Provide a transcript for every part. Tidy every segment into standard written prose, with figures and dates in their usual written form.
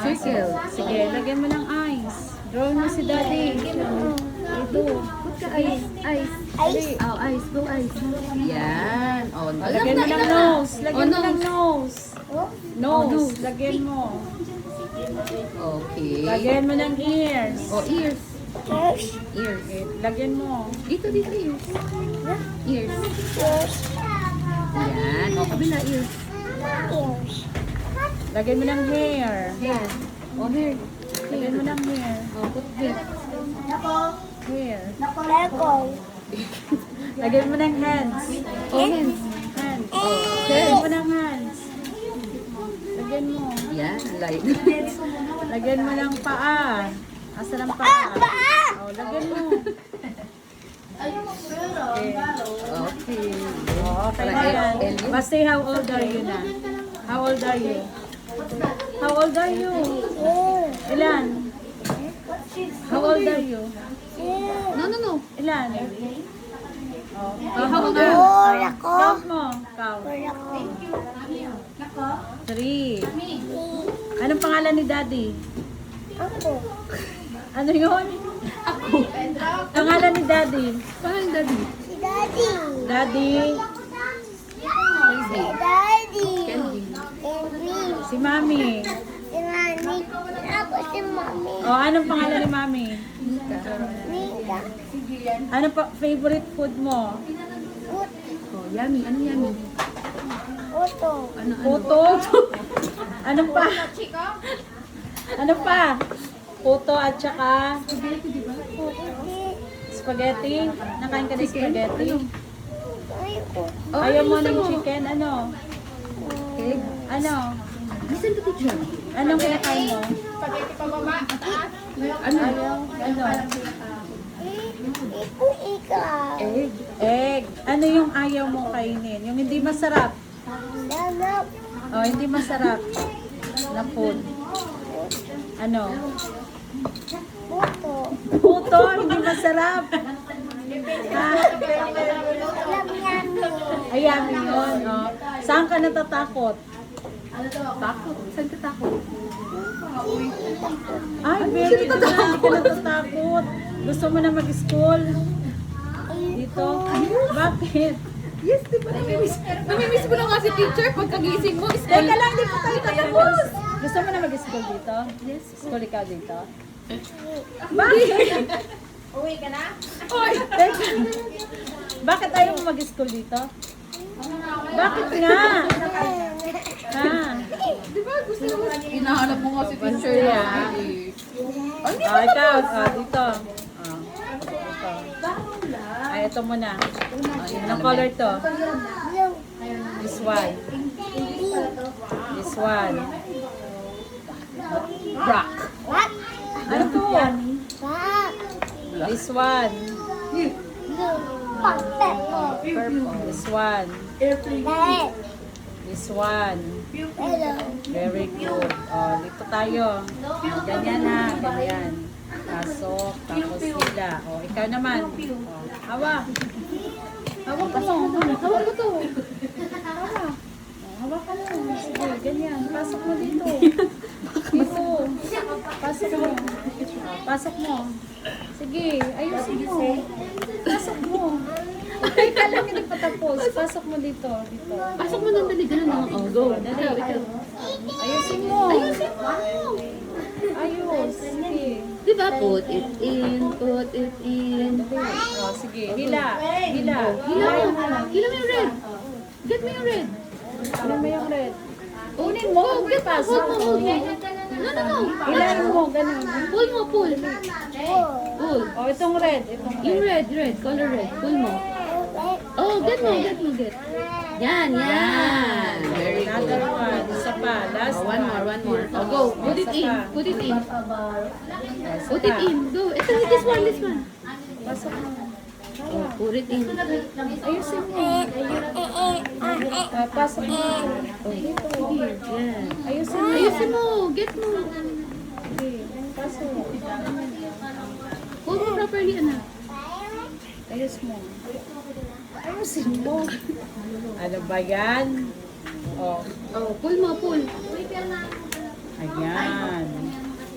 Circle. Sige, lagyan mo ng eyes. Draw mo si daddy. Ito. Eyes. Eyes. Eyes. Oh, eyes. Go eyes. Yan. Oh, Lagyan mo ng nose. Lagyan mo ng nose. Oh, Nose. Lagyan mo. Okay. Lagyan mo ng ears. Oh, ears. ears, Ears. Lagyan mo. Dito, ears. Ears. ears, Yan. Oh, kabila, ears. ears, Lagyan mo ng hair. Hair. Oh, hair. Lagyan mo ng hair. Oh, put hair. Hair. Lego, Lagyan mo ng hands. Oh, hands. Hands. Oh, Lagyan hands. mo ng hands. Lagyan mo. Yan. Light. Lagyan mo ng paa. Asan ang paa? Oh, lagyan mo. Okay. Okay. Oh, okay na yan. Basta how old are you na? How old are you? How old are you? Ilan? How old are you? No. Ilan? Oh, How old are you? Wala ko, count mo. Count. wala ko, 3. Anong pangalan ni Daddy? ako, Ano yun? Pangalan ni Daddy. Pangalan daddy. si Daddy, Daddy, si Daddy, Candy. Candy, si Mami. si Mami, ako si Mami, Oh, anong pangalan ni Mami? Nika, Ano pa favorite food mo? Oh, yummy. Ano yummy? Uto, Ano? Puto? Ano pa? Ano pa? Puto at saka spaghetti. Nakain ka ng spaghetti? ayoko, Oh, Ayaw mo gusto ng chicken? Ano? Egg. Ano? Listen to teacher. Anong kinakain mo? Ano? Ayaw? Ano? ikaw, Egg. Egg. Ano yung ayaw mo kainin? Yung hindi masarap. danap, Oh, hindi masarap na food. Ano? puto, Puto, hindi masarap. Ha? yami, Ayan yun. Oh. Saan ka natatakot? Takot. Saan ka takot? Ay, very good na. Hindi ka natatakot. Gusto mo na mag-school? Dito? Bakit? Yes, di ba? Namimiss mo na nga si teacher pagkagising mo. Teka lang, di pa tayo tatapos. Gusto mo na mag-school dito? Yes. School ikaw dito? Bakit? uwi ka na? Oy, teka. Bakit ayaw mo mag-school dito? Bakit nga? Ha? Di ba gusto mo? Hinahanap mo nga si teacher Masaya. niya. Ikaw. Dito. Ito. Ay, ito muna. Anong color to? This one. This one. Black. What? Ano to? Pak, This one. pagpepper, Purple. This one. red, This one. yellow, Very good. Oh, dito tayo. Ganyan na. Ganyan. Pasok. Tapos sila. Oh, ikaw naman. Oh, hawak. Hawak mo. Hawak mo to. Hawak. Oh, hawak ka mo. Sige, ganyan. Pasok mo dito. Dito. Pasok mo. Pasok mo. Sige, ayusin mo. Pasok mo. Teka lang, hindi pa tapos. Pasok mo dito. Dito. Pasok mo nang dali. Ganun lang. Oh, go. Dali. Ayusin mo. Ayos. Sige. Di ba? Put it in. Put it in. Oh, sige. Hila. Hila. Hila mo. Hila mo yung red. Get mo yung red. Hila mo yung red. Kunin mo. Oh, get mo. Pasok Hold mo. mo. Hold mo. No. Hilahin mo. Ganun. Pull mo. Pull. Pull. Oh, itong red. Itong Yung red. red. Color red. Pull mo. Oh, get mo. Yan. Very Another good. one. Isa pa. Last Oh, one more. Oh, go. Put it in. Put it in. Put it in. Go. Ito, this one. Pasok mo. Oh, put it in. Ayusin mo. Pasok mo. Oh, here. Yan. Ayusin mo. Ayusin mo. Get mo. Sige. Pasok. Hold mo properly, anak. Ayos mo. Ayusin mo. Ano ba yan? Oh. Oh, pull mo. Ayan.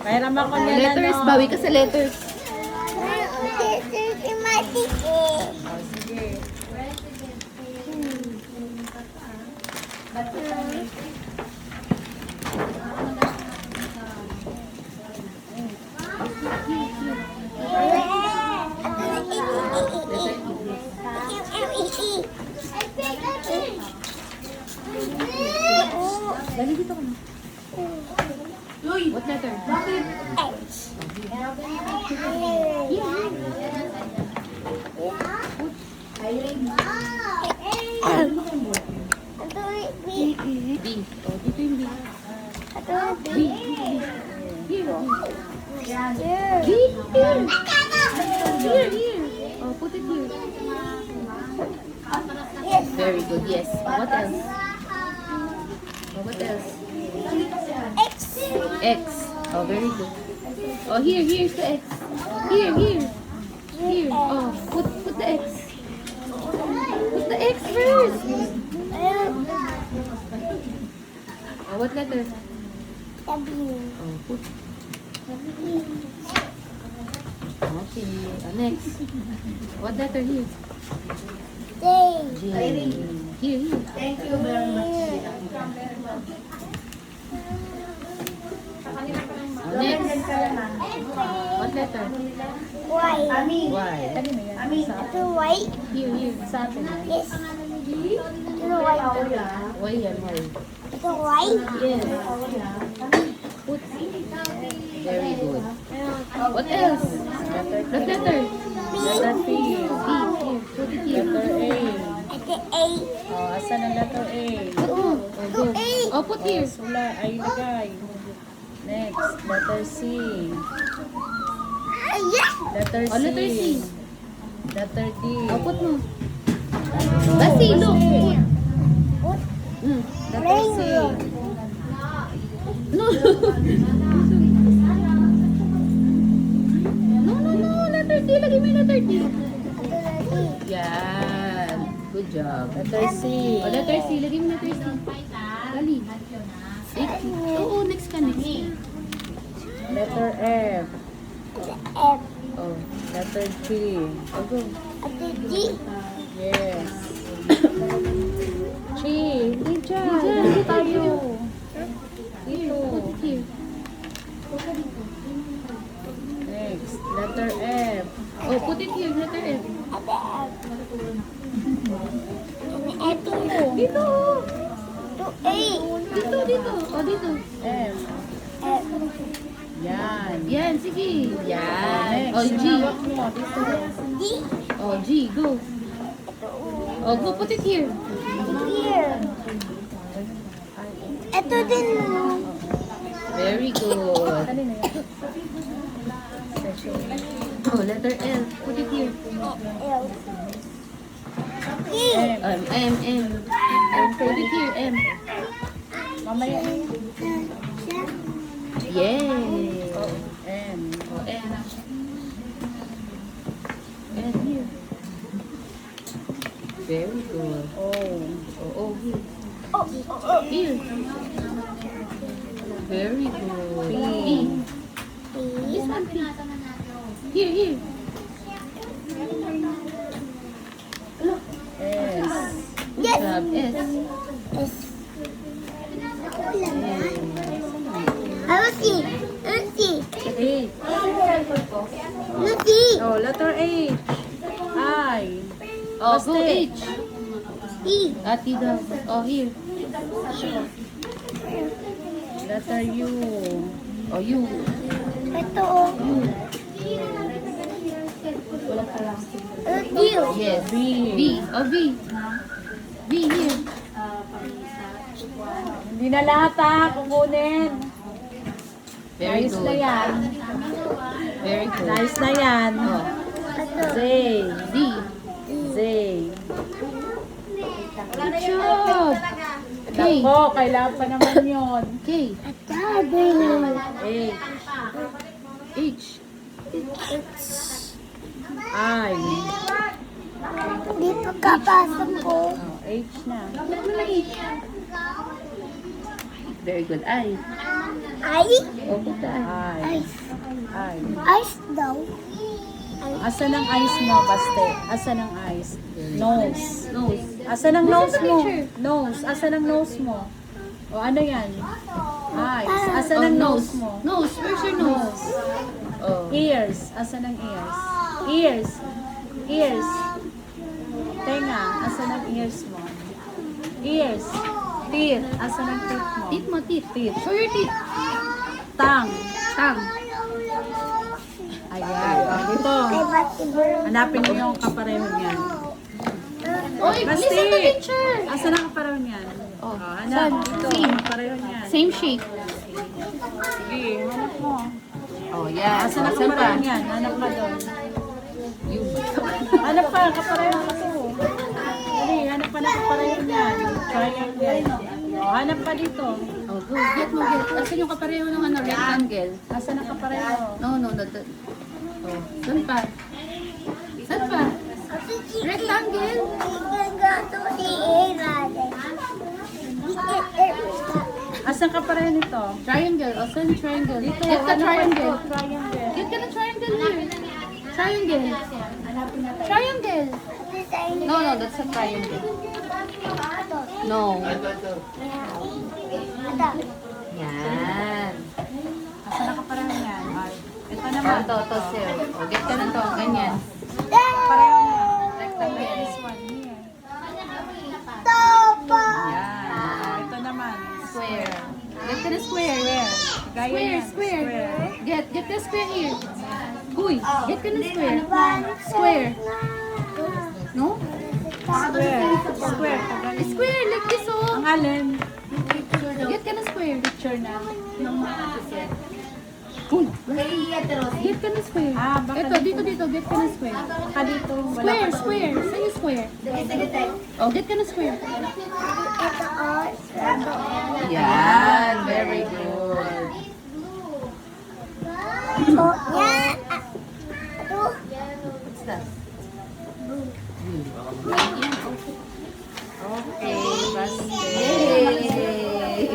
Pairam ako niya na, Letters, no? bawi ka sa letters. Oh, sige. Dali dito ka na. What letter? B. Oh, dito yung B. B. Here. B. Here. Here, here. Oh, put it here. Very good, yes. What else? Oh, what else? X. Oh, very good. Oh, here's the X. Here. Here. Oh, put the X. Put the X first. Oh, what letter? Oh, put. Okay. Next. What letter here? J. Here. Thank you very much. Next. What letter? Why? Y. Ito white? Here. Sa atin. Yes. Ito white. Y yan, Y. Ito white? Yes. Put. Very good. What else? What letter? Letter P. Here. Put it here. Letter A. Ito A. Oh, asan ang letter A? Put mo. Oh, go. Oh, put here. Sula, ay lagay. Next, letter C. Yes. Letter C. Oh, letter C. Letter D. Oh, put mo. Basi, look. Mm. Letter C. No. No. Letter D. Lagi mo yung letter D. Yan. Good job. Letter C. Oh, letter C. Lagi mo letter C. Dali. Oo, next ka, next. Letter F. F. Oh, Letter G. oh, go. Ito G. Yes. G. Hindi dyan. Diyan, Dito dito tayo. Here, put it here. Next, letter F. Oh, put it here, letter F. Ito F. Dito. Ito A. Dito. Oh, dito. F. F. Yan. Yan, sige. Yan. Next, Oh, G. hawak mo dito. D. Oh, G, go. Oh, go put it here. Here. Ito din. Very good. Oh, letter L. Put it here. L. E. M. Put it here, M. Mamaya. Yay. M. Oh, M. And here. Very good. O. Oh, here. Oh. Here. Very good. P. This one, P. Here. S. Yes. Grab S. S. Lucy. Lucy. H. Lucy. Oh, letter H. I. Oh, Basta go H. E. Ati daw. Oh, here. Letter U. Oh, U. Ito. U. Yes. V. V. Oh, V. V here. Hindi na lahat ha, kukunin. Very Nice na good. yan. Very good. Nice na yan. Oh, Ito. Z. D. Z. Good job. K. Ako, kailangan pa naman yun. K. Sabi. H. H. I. Di pagkapasok ko. Oh, H na. Ba't mo na H? Very good. I. Ay. Oh, put the I. Eyes. Eyes. Ice daw. Asan ang eyes mo, Baste? Asan ang eyes? Nose. Nose. Asan ang This nose is the mo? picture. Nose. Asan ang nose mo? O ano yan? Eyes. Asan Oh, ang nose. nose mo? Nose. Where's your nose? Oh. Ears. Asan ang ears? Ears. Ears. Tenga. Asan ang ears mo? Ears. Teeth. Asan ang teeth mo? Teeth mo, teeth. Teeth. Show your teeth. Tongue. Tongue. Ayan. O, dito. Ay, ba't iba? Hanapin mo yung kapareho niyan. Oy, Basti! listen to the picture. Asan ang kapareho niyan? Oh, Hanap. saan? Dito. Same. Kapareho niyan. Same shape. Sige, hanap mo. Oh, yeah. Asan ang Saan kapareho pa? niyan? Hanap ka doon. You. Hanap pa, kapareho ka to. Dali, hanap pa na kapareho niyan. Triangle. O, hanap pa dito. Oh, go. Get mo, get. Asan yung kapareho ng ano, rectangle? Asan ang kapareho? No, that. Oh, saan pa? Saan pa? Rectangle? Asan kapareho nito? Triangle. Oh, saan triangle? Dito, Get the ano pa triangle. ito? Triangle. Get ka na triangle here. Triangle. Triangle. No, that's a triangle. No. Yan. Asan ang kapareho niyan? Ay, ito Oh, naman. to, sir. Oh, get ka na to. Ganyan. Kapareho niyan. Rectangle. This one here. Yan. Ito naman. Square. Get ka na square. Square. Gaya Square, yan. square. Get the square here. Uy, get ka na square. Square. No? Square. Square. Kagaya. Square, like this oh. Ang alin? Get ka na square. Picture na. Uy, get ka na square. Ah, baka Ito, dito, get ka na square. Baka dito. Wala Square, pa square. Saan yung square? Oh, get ka na square. Yan, very good. What's that? Okay, basta. Yay!